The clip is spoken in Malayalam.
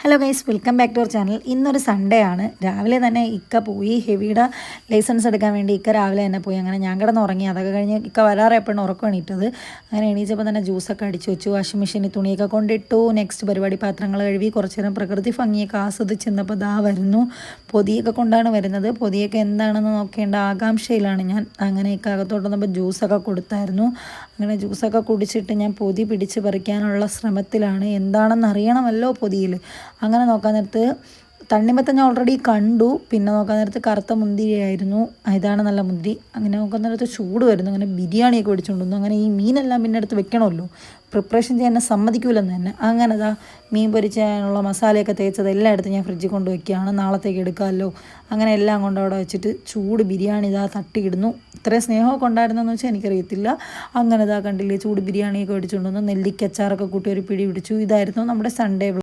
Hello guys, welcome back to our channel. ഇന്നൊരു സൺഡേ ആണ്. രാവിലെ തന്നെ ഇക്ക പോയി ഹെവിയുടെ ലൈസൻസ് എടുക്കാൻ വേണ്ടി ഇക്ക രാവിലെ തന്നെ പോയി. അങ്ങനെ ഞാൻ കിടന്ന് ഉറങ്ങി. അതൊക്കെ കഴിഞ്ഞ് ഇക്ക വരാറെപ്പോഴും ഉറക്കം എണീറ്റത്. അങ്ങനെ എണീച്ചപ്പോൾ തന്നെ ജ്യൂസൊക്കെ അടിച്ചു വെച്ചു, വാഷിംഗ് മെഷീനിൽ തുണിയൊക്കെ കൊണ്ടിട്ടു. നെക്സ്റ്റ് പരിപാടി പാത്രങ്ങൾ കഴുകി കുറച്ച് നേരം പ്രകൃതി ഭംഗിയൊക്കെ ആസ്വദിച്ചെന്നപ്പോൾ ദാ വരുന്നു. പൊതിയൊക്കെ കൊണ്ടാണ് വരുന്നത്. പൊതിയൊക്കെ എന്താണെന്ന് നോക്കേണ്ട ആകാംക്ഷയിലാണ് ഞാൻ. അങ്ങനെ ഇക്ക അകത്തോട്ട് വന്നപ്പോൾ ജ്യൂസൊക്കെ കൊടുത്തായിരുന്നു. അങ്ങനെ ജ്യൂസൊക്കെ കുടിച്ചിട്ട് ഞാൻ പൊതി പിടിച്ച് പറിക്കാനുള്ള ശ്രമത്തിലാണ്. എന്താണെന്ന് അറിയണമല്ലോ പൊതിയിൽ. അങ്ങനെ നോക്കാൻ നേരത്ത് തണ്ണിമത്തൻ ഞാൻ ഓൾറെഡി കണ്ടു. പിന്നെ നോക്കാൻ നേരത്ത് കറുത്ത മുന്തിരിയായിരുന്നു. ഇതാണ് നല്ല മുന്തിരി. അങ്ങനെ നോക്കാൻ നേരത്ത് ചൂട് വരുന്നു. അങ്ങനെ ബിരിയാണിയൊക്കെ മേടിച്ചുകൊണ്ടുവന്നു. അങ്ങനെ ഈ മീനെല്ലാം പിന്നെ അടുത്ത് വെക്കണമല്ലോ, പ്രിപ്പറേഷൻ ചെയ്യാൻ എന്നെ സമ്മതിക്കൂലെന്ന് തന്നെ. അങ്ങനെ അതാ മീൻ പൊരിച്ചാനുള്ള മസാലയൊക്കെ തേച്ചത് എല്ലാം എടുത്ത് ഞാൻ ഫ്രിഡ്ജിൽ കൊണ്ട് വയ്ക്കുകയാണ്. നാളത്തേക്ക് എടുക്കാമല്ലോ. അങ്ങനെ എല്ലാം കൊണ്ട് അവിടെ വെച്ചിട്ട് ചൂട് ബിരിയാണി ഇതാ തട്ടിയിടുന്നു. ഇത്രയും സ്നേഹമൊക്കെ ഉണ്ടായിരുന്നെന്ന് വെച്ചാൽ എനിക്കറിയത്തില്ല. അങ്ങനെ ഇതാ കണ്ടില്ലേ, ചൂട് ബിരിയാണിയൊക്കെ മേടിച്ചുകൊണ്ടുവന്നു. നെല്ലിക്കച്ചാറൊക്കെ കൂട്ടി ഒരു പിടി പിടിച്ചു. ഇതായിരുന്നു നമ്മുടെ സൺഡേ.